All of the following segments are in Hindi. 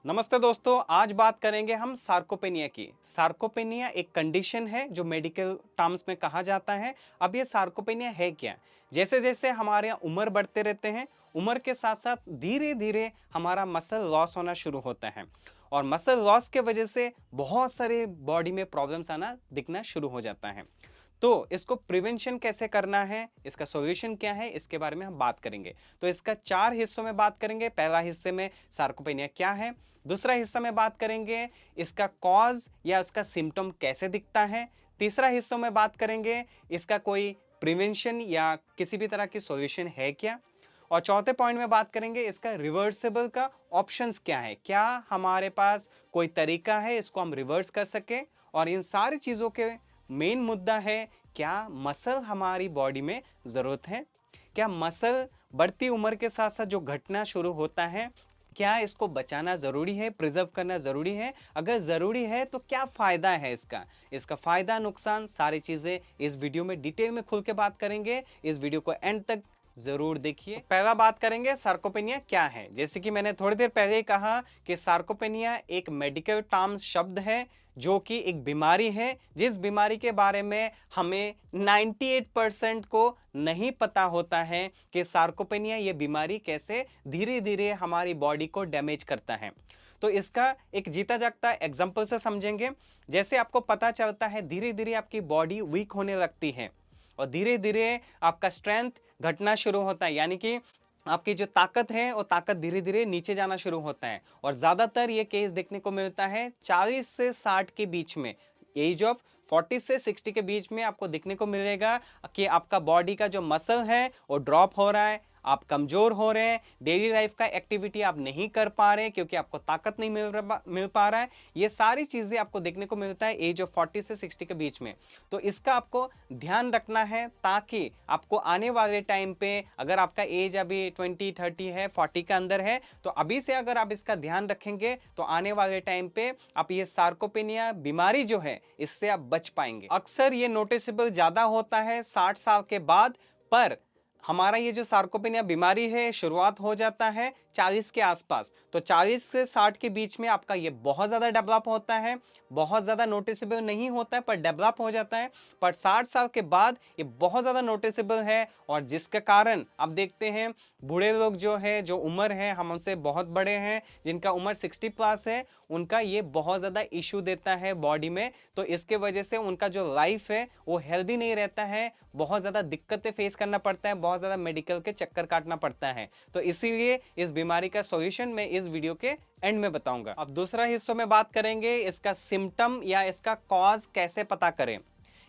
नमस्ते दोस्तों, आज बात करेंगे हम सार्कोपेनिया की। सार्कोपेनिया एक कंडीशन है जो मेडिकल टर्म्स में कहा जाता है। अब ये सार्कोपेनिया है क्या? जैसे जैसे हमारे यहाँ उम्र बढ़ते रहते हैं, उम्र के साथ साथ धीरे धीरे हमारा मसल लॉस होना शुरू होता है और मसल लॉस के वजह से बहुत सारे बॉडी में प्रॉब्लम्स आना दिखना शुरू हो जाता है। तो इसको प्रिवेंशन कैसे करना है, इसका सॉल्यूशन क्या है, इसके बारे में हम बात करेंगे। तो इसका 4 हिस्सों में बात करेंगे। पहला हिस्से में सार्कोपेनिया क्या है, दूसरा हिस्सा में बात करेंगे इसका कॉज या इसका सिम्टम कैसे दिखता है, तीसरा हिस्सों में बात करेंगे इसका कोई प्रिवेंशन या किसी भी तरह की सॉल्यूशन है क्या, और चौथे पॉइंट में बात करेंगे इसका रिवर्सेबल का ऑप्शंस क्या है, क्या हमारे पास कोई तरीका है इसको हम रिवर्स कर सके। और इन सारी चीज़ों के मेन मुद्दा है, क्या मसल हमारी बॉडी में ज़रूरत है, क्या मसल बढ़ती उम्र के साथ साथ जो घटना शुरू होता है क्या इसको बचाना ज़रूरी है, प्रिजर्व करना ज़रूरी है, अगर ज़रूरी है तो क्या फ़ायदा है इसका फ़ायदा नुकसान सारी चीज़ें इस वीडियो में डिटेल में खुल के बात करेंगे। इस वीडियो को एंड तक जरूर देखिए। तो पहला बात करेंगे सार्कोपेनिया क्या है। जैसे कि मैंने थोड़ी देर पहले ही कहा कि सार्कोपेनिया एक मेडिकल टर्म शब्द है जो कि एक बीमारी है जिस बीमारी के बारे में हमें 98% को नहीं पता होता है कि सार्कोपेनिया ये बीमारी कैसे धीरे धीरे हमारी बॉडी को डैमेज करता है। तो इसका एक जीता जागता एग्जाम्पल से समझेंगे। जैसे आपको पता चलता है धीरे धीरे आपकी बॉडी वीक होने लगती है और धीरे धीरे आपका स्ट्रेंथ घटना शुरू होता है, यानी कि आपकी जो ताकत है वो ताकत धीरे धीरे नीचे जाना शुरू होता है। और ज़्यादातर ये केस देखने को मिलता है 40 से 60 के बीच में, एज ऑफ 40 से 60 के बीच में आपको देखने को मिलेगा कि आपका बॉडी का जो मसल है वो ड्रॉप हो रहा है, आप कमज़ोर हो रहे हैं, डेली लाइफ का एक्टिविटी आप नहीं कर पा रहे हैं क्योंकि आपको ताकत नहीं मिल पा रहा है। ये सारी चीज़ें आपको देखने को मिलता है एज ऑफ 40 से 60 के बीच में। तो इसका आपको ध्यान रखना है ताकि आपको आने वाले टाइम पे, अगर आपका एज अभी 20 30 है, 40 के अंदर है, तो अभी से अगर आप इसका ध्यान रखेंगे तो आने वाले टाइम पे आप ये सार्कोपेनिया बीमारी जो है इससे आप बच पाएंगे। अक्सर ये नोटिसेबल ज़्यादा होता है 60 साल के बाद, पर हमारा ये जो सार्कोपेनिया बीमारी है शुरुआत हो जाता है 40 के आसपास। तो 40 से 60 के बीच में आपका ये बहुत ज़्यादा डेवलप होता है, बहुत ज़्यादा नोटिसेबल नहीं होता है पर डेवलप हो जाता है। पर 60 साल के बाद ये बहुत ज़्यादा नोटिसेबल है और जिसके कारण आप देखते हैं बूढ़े लोग जो है, जो उम्र है हम उनसे बहुत बड़े हैं, जिनका उम्र 60 प्लस है, उनका ये बहुत ज़्यादा इशू देता है बॉडी में। तो इसके वजह से उनका जो लाइफ है वो हेल्दी नहीं रहता है, बहुत ज़्यादा दिक्कतें फेस करना पड़ता है, बहुत ज़्यादा मेडिकल के चक्कर काटना पड़ता है। तो इसीलिए इस बीमारी का सॉल्यूशन मैं इस वीडियो के एंड में बताऊंगा। अब दूसरा हिस्सों में बात करेंगे इसका सिम्टम या इसका कॉज कैसे पता करें,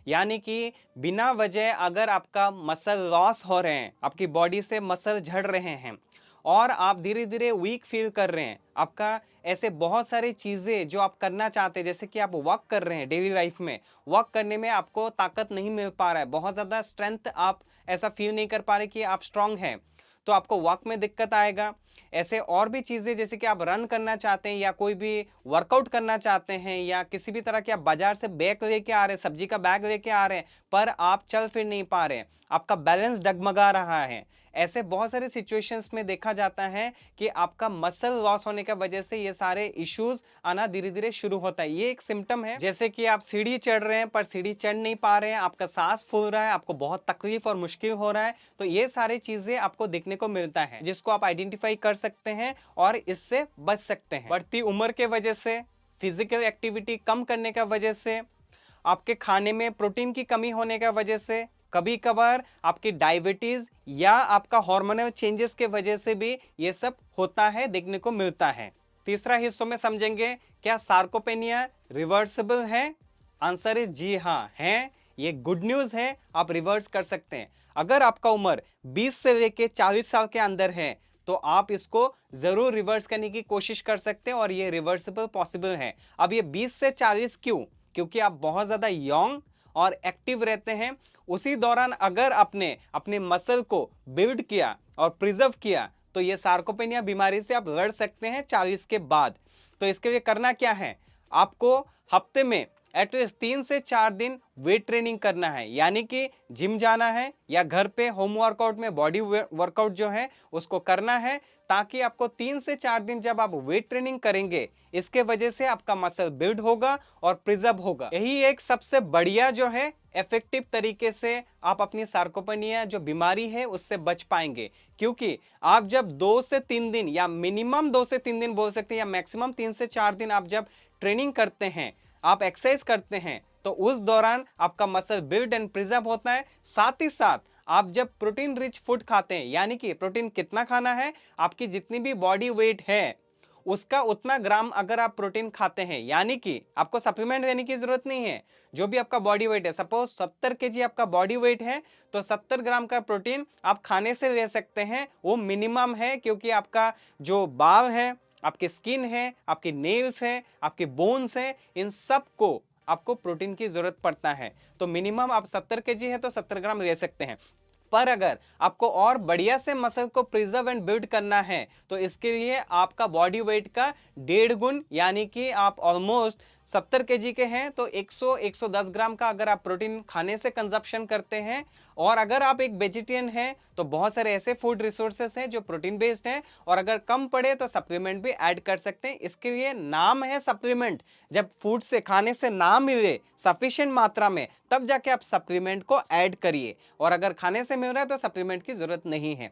यानी कि बिना वजह अगर आपका मसल लॉस हो रहे हैं, आपकी बॉडी से मसल झड़ रहे हैं और आप धीरे धीरे वीक फील कर रहे हैं, आपका ऐसे बहुत सारी चीज़ें जो आप करना चाहते हैं, जैसे कि आप वॉक कर रहे हैं, डेली लाइफ में वॉक करने में आपको ताकत नहीं मिल पा रहा है, बहुत ज़्यादा स्ट्रेंथ आप ऐसा फील नहीं कर पा रहे कि आप स्ट्रांग हैं, तो आपको वॉक में दिक्कत आएगा। ऐसे और भी चीज़ें जैसे कि आप रन करना चाहते हैं या कोई भी वर्कआउट करना चाहते हैं या किसी भी तरह के आप बाजार से बैग लेके आ रहे हैं, सब्जी का बैग लेके आ रहे हैं, पर आप चल फिर नहीं पा रहे हैं, आपका बैलेंस डगमगा रहा है। ऐसे बहुत सारे सिचुएशंस में देखा जाता है कि आपका मसल लॉस होने की वजह से ये सारे इश्यूज आना धीरे धीरे शुरू होता है। ये एक सिम्टम है। जैसे कि आप सीढ़ी चढ़ रहे हैं पर सीढ़ी चढ़ नहीं पा रहे हैं, आपका सांस फूल रहा है, आपको बहुत तकलीफ और मुश्किल हो रहा है, तो ये सारी चीजें आपको देखने को मिलता है जिसको आप आइडेंटिफाई कर सकते हैं और इससे बच सकते हैं। बढ़ती उम्र के वजह से, फिजिकल एक्टिविटी कम करने का वजह से, आपके खाने में प्रोटीन की कमी होने का वजह से, कभी कभार आपकी डायबिटीज या आपका हार्मोनल चेंजेस के वजह से भी ये सब होता है, देखने को मिलता है। तीसरा हिस्सों में समझेंगे क्या सार्कोपेनिया रिवर्सिबल है। आंसर इज जी हाँ है, ये गुड न्यूज है, आप रिवर्स कर सकते हैं। अगर आपका उम्र 20 से लेके 40 साल के अंदर है तो आप इसको जरूर रिवर्स करने की कोशिश कर सकते हैं और ये रिवर्सिबल पॉसिबल है। अब ये 20 से 40 क्यों? क्योंकि आप बहुत ज़्यादा यंग और एक्टिव रहते हैं। उसी दौरान अगर आपने अपने मसल को बिल्ड किया और प्रिजर्व किया तो ये सार्कोपेनिया बीमारी से आप लड़ सकते हैं 40 के बाद। तो इसके लिए करना क्या है, आपको हफ्ते में एटलीस्ट 3 से 4 दिन वेट ट्रेनिंग करना है, यानी कि जिम जाना है या घर पे होम वर्कआउट में बॉडी वर्कआउट जो है उसको करना है, ताकि आपको 3 से 4 दिन जब आप वेट ट्रेनिंग करेंगे इसके वजह से आपका मसल बिल्ड होगा और प्रिजर्व होगा। यही एक सबसे बढ़िया जो है इफेक्टिव तरीके से आप अपनी सार्कोपेनिया जो बीमारी है उससे बच पाएंगे, क्योंकि आप जब 2 से 3 दिन या मिनिमम 2 से 3 दिन बोल सकते हैं या मैक्सिमम 3 से 4 दिन आप जब ट्रेनिंग करते हैं, आप एक्सरसाइज करते हैं, तो उस दौरान आपका मसल बिल्ड एंड प्रिजर्व होता है। साथ ही साथ आप जब प्रोटीन रिच फूड खाते हैं, यानी कि प्रोटीन कितना खाना है, आपकी जितनी भी बॉडी वेट है उसका उतना ग्राम अगर आप प्रोटीन खाते हैं, यानी कि आपको सप्लीमेंट देने की जरूरत नहीं है। जो भी आपका बॉडी वेट है, सपोज 70 केजी आपका बॉडी वेट है, तो 70 ग्राम का प्रोटीन आप खाने से ले सकते हैं, वो मिनिमम है, क्योंकि आपका जो बाल है, आपकी स्किन है, आपकी नेल्स है, आपके बोन्स है, इन सब को आपको प्रोटीन की जरूरत पड़ता है। तो मिनिमम आप 70 केजी है तो 70 ग्राम ले सकते हैं। पर अगर आपको और बढ़िया से मसल को प्रिजर्व एंड बिल्ड करना है तो इसके लिए आपका बॉडी वेट का 1.5 गुण, यानी कि आप ऑलमोस्ट 70 केजी के हैं तो 100-110 ग्राम का अगर आप प्रोटीन खाने से कंजप्शन करते हैं, और अगर आप एक वेजिटेरियन हैं तो बहुत सारे ऐसे फूड रिसोर्सेस हैं जो प्रोटीन बेस्ड हैं, और अगर कम पड़े तो सप्लीमेंट भी ऐड कर सकते हैं। इसके लिए नाम है सप्लीमेंट। जब फूड से खाने से ना मिले सफिशिएंट मात्रा में तब जाके आप सप्लीमेंट को ऐड करिए, और अगर खाने से मिल रहा है तो सप्लीमेंट की जरूरत नहीं है।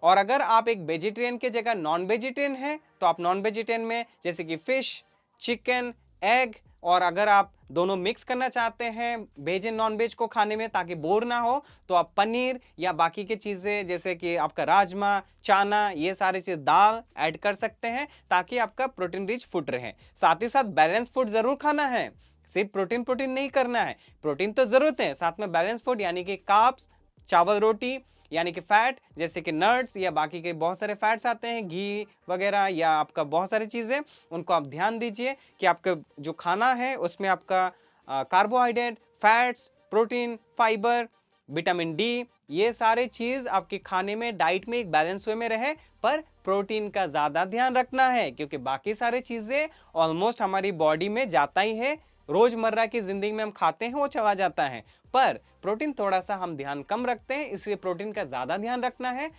और अगर आप एक वेजिटेरियन की जगह नॉन वेजिटेरियन हैं तो आप नॉन वेजिटेरियन में जैसे कि फिश, चिकन, एग, और अगर आप दोनों मिक्स करना चाहते हैं वेज एंड नॉन वेज को खाने में ताकि बोर ना हो, तो आप पनीर या बाकी की चीज़ें जैसे कि आपका राजमा, चना, ये सारी चीज़, दाल ऐड कर सकते हैं ताकि आपका प्रोटीन रिच फूड रहे। साथ ही साथ बैलेंस फूड ज़रूर खाना है, सिर्फ प्रोटीन नहीं करना है। प्रोटीन तो ज़रूरत है, साथ में बैलेंस फूड यानी कि कार्ब्स, चावल रोटी, यानी कि फैट जैसे कि नट्स या बाकी के बहुत सारे फैट्स आते हैं, घी वगैरह या आपका बहुत सारी चीज़ें, उनको आप ध्यान दीजिए कि आपका जो खाना है उसमें आपका carbohydrate, fats, protein, fibre, vitamin D, ये सारे चीज़ आपके खाने में, डाइट में एक बैलेंस वे में रहे। पर प्रोटीन का ज़्यादा ध्यान रखना है, क्योंकि बाकी सारे चीज़ें ऑलमोस्ट हमारी बॉडी में जाता ही है, रोजमर्रा की जिंदगी में हम खाते हैं वो चला जाता है, पर प्रोटीन थोड़ा सा हम ध्यान कम रखते हैं, इसलिए प्रोटीन का ज्यादा ध्यान रखना है।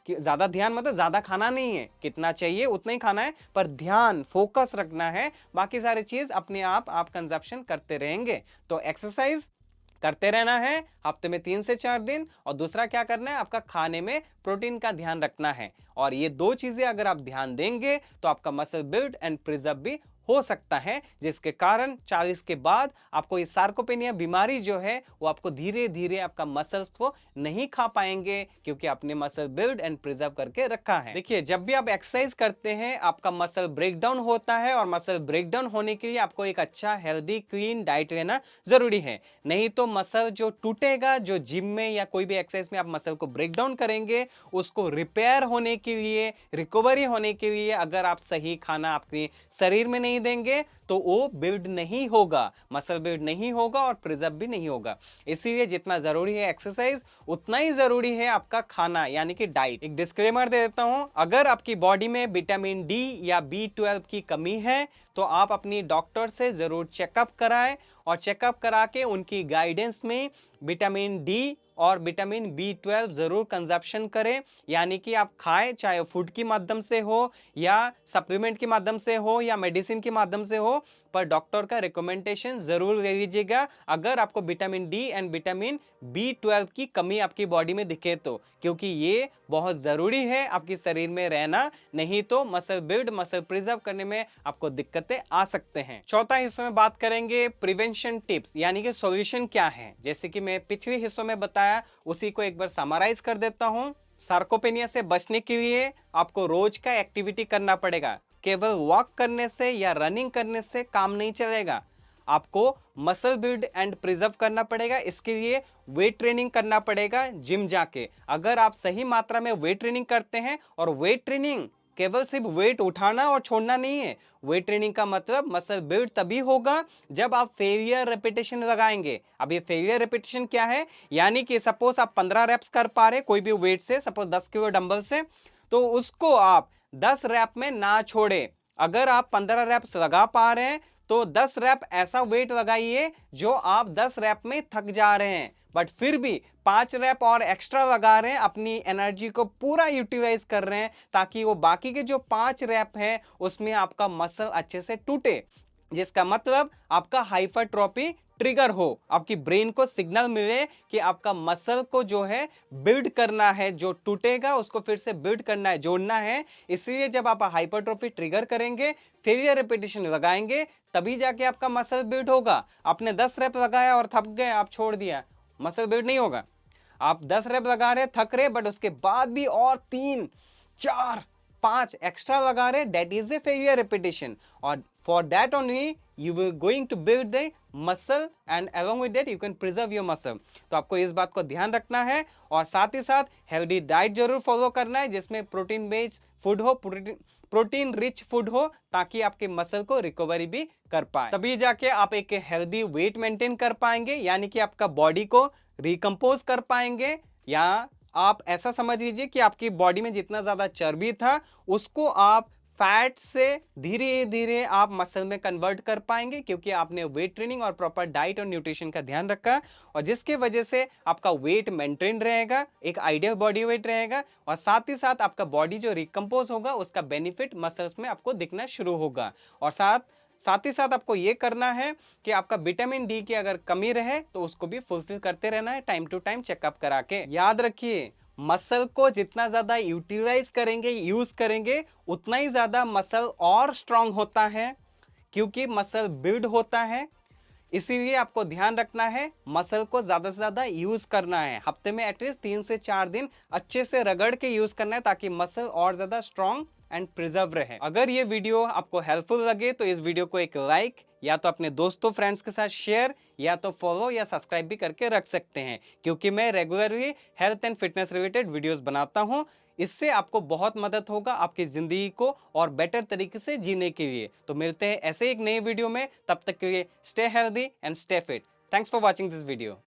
कि ज्यादा ध्यान मतलब ज्यादा खाना नहीं है, कितना चाहिए उतना ही खाना है, पर ध्यान फोकस रखना है। बाकी सारी चीज अपने आप कंजप्शन करते रहेंगे। तो एक्सरसाइज करते रहना है हफ्ते में 3 से 4 दिन, और दूसरा क्या करना है, आपका खाने में प्रोटीन का ध्यान रखना है। और ये 2 चीजें अगर आप ध्यान देंगे तो आपका मसल बिल्ड एंड प्रिजर्व भी हो सकता है, जिसके कारण 40 के बाद आपको ये सार्कोपेनिया बीमारी जो है वो आपको धीरे धीरे आपका मसल्स को नहीं खा पाएंगे, क्योंकि आपने मसल बिल्ड एंड प्रिजर्व करके रखा है। देखिए, जब भी आप एक्सरसाइज करते हैं आपका मसल ब्रेकडाउन होता है, और मसल ब्रेकडाउन होने के लिए आपको एक अच्छा हेल्दी क्लीन डाइट लेना जरूरी है। नहीं तो मसल जो टूटेगा, जो जिम में या कोई भी एक्सरसाइज में आप मसल को ब्रेकडाउन करेंगे, उसको रिपेयर होने के लिए, रिकवरी होने के लिए अगर आप सही खाना अपने शरीर में नहीं देंगे तो वो बिल्ड नहीं होगा, मसल बिल्ड नहीं होगा और प्रिजर्व भी नहीं होगा। इसीलिए जितना जरूरी है एक्सरसाइज, उतना ही जरूरी है आपका खाना यानी कि डाइट। एक डिस्क्लेमर दे देता हूं, अगर आपकी बॉडी में विटामिन डी या B12 की कमी है तो आप अपनी डॉक्टर से जरूर चेकअप कराएं, और चेकअप करा के उनकी गाइडेंस में विटामिन डी और विटामिन B12 जरूर कंजप्शन करें। यानी कि आप खाएं, चाहे फूड के माध्यम से हो या सप्लीमेंट के माध्यम से हो या मेडिसिन के माध्यम से हो, पर डॉक्टर का रिकमेंडेशन जरूर ले लीजिएगा अगर आपको vitamin D and vitamin B12 की कमी आपकी बॉडी में दिखे तो, क्योंकि ये बहुत जरूरी है आपके शरीर में रहना, नहीं तो मसल बिल्ड, मसल प्रिजर्व करने में आपको दिक्कतें आ सकते हैं। चौथा हिस्से में बात करेंगे प्रिवेंशन टिप्स, यानी कि सॉल्यूशन क्या है। जैसे कि मैं पिछले हिस्सों में बताया, उसी को एक बार समराइज कर देता हूं। सार्कोपेनिया से बचने के लिए आपको रोज का एक्टिविटी करना पड़ेगा। केवल वॉक करने से या रनिंग करने से काम नहीं चलेगा, आपको मसल बिल्ड एंड प्रिजर्व करना पड़ेगा। इसके लिए वेट ट्रेनिंग करना पड़ेगा जिम जाके। अगर आप सही मात्रा में वेट ट्रेनिंग करते हैं, और वेट ट्रेनिंग केवल सिर्फ वेट उठाना और छोड़ना नहीं है, वेट ट्रेनिंग का मतलब मसल बिल्ड तभी होगा जब आप फेलियर रेपिटेशन लगाएंगे। अब ये फेलियर रेपिटेशन क्या है, यानी कि सपोज आप 15 रेप्स कर पा रहे कोई भी वेट से, सपोज 10 किलो डंबल से, तो उसको आप 10 रैप में ना छोड़े, अगर आप 15 रैप्स लगा पा रहे हैं तो 10 रैप ऐसा वेट लगाइए जो आप 10 रैप में थक जा रहे हैं, बट फिर भी 5 रैप और एक्स्ट्रा लगा रहे हैं, अपनी एनर्जी को पूरा यूटिलाइज कर रहे हैं ताकि वो बाकी के जो 5 रैप हैं उसमें आपका मसल अच्छे से टूटे, जिसका मतलब आपका हाइपरट्रॉफी ट्रिगर हो, आपकी ब्रेन को सिग्नल मिले कि आपका मसल को जो है बिल्ड करना है, जो टूटेगा उसको फिर से बिल्ड करना है, जोड़ना है। इसलिए जब आप हाइपरट्रॉफी ट्रिगर करेंगे, फेलियर रिपीटेशन लगाएंगे, तभी जाके आपका मसल बिल्ड होगा। आपने 10 रैप लगाया और थक गए, आप छोड़ दिया, मसल बिल्ड नहीं होगा। आप 10 रैप लगा रहे, थक रहे, बट उसके बाद भी और 3 4 5 एक्स्ट्रा लगा रहे, that is a failure repetition, और for that only you will going to build the muscle and along with that you can preserve your muscle। तो आपको इस बात को ध्यान रखना है और साथ ही साथ हेल्दी डाइट जरूर फॉलो करना है जिसमें प्रोटीन बेस्ड फूड हो, प्रोटीन रिच फूड हो, ताकि आपके मसल को रिकवरी भी कर पाए, तभी जाके आप एक हेल्दी वेट मेंटेन कर पाएंगे, यानी कि आपका बॉडी को रिकम्पोज कर पाएंगे। या आप ऐसा समझ लीजिए कि आपकी बॉडी में जितना ज्यादा चर्बी था उसको आप फैट से धीरे धीरे आप मसल में कन्वर्ट कर पाएंगे, क्योंकि आपने वेट ट्रेनिंग और प्रॉपर डाइट और न्यूट्रिशन का ध्यान रखा, और जिसके वजह से आपका वेट मेंटेन रहेगा, एक आइडियल बॉडी वेट रहेगा, और साथ ही साथ आपका बॉडी जो रिकम्पोज होगा उसका बेनिफिट मसल्स में आपको दिखना शुरू होगा। और साथ ही साथ आपको ये करना है कि आपका विटामिन डी की अगर कमी रहे तो उसको भी फुलफिल करते रहना है, टाइम टू टाइम चेकअप करा के। याद रखिए, मसल को जितना ज्यादा यूटिलाइज करेंगे, यूज करेंगे, उतना ही ज्यादा मसल और स्ट्रांग होता है, क्योंकि मसल बिल्ड होता है। इसीलिए आपको ध्यान रखना है, मसल को ज्यादा से ज्यादा यूज करना है, हफ्ते में एटलीस्ट 3 से 4 दिन अच्छे से रगड़ के यूज करना है, ताकि मसल और ज्यादा स्ट्रांग एंड प्रिजर्व रहे। अगर ये वीडियो आपको हेल्पफुल लगे तो इस वीडियो को एक लाइक, या तो अपने दोस्तों फ्रेंड्स के साथ शेयर, या तो फॉलो या सब्सक्राइब भी करके रख सकते हैं, क्योंकि मैं regularly health and fitness related videos बनाता हूं। इससे आपको बहुत मदद होगा आपकी जिंदगी को और बेटर तरीके से जीने के लिए। तो मिलते हैं ऐसे एक नए वीडियो में, तब तक के लिए stay healthy and stay fit. Thanks for watching this video.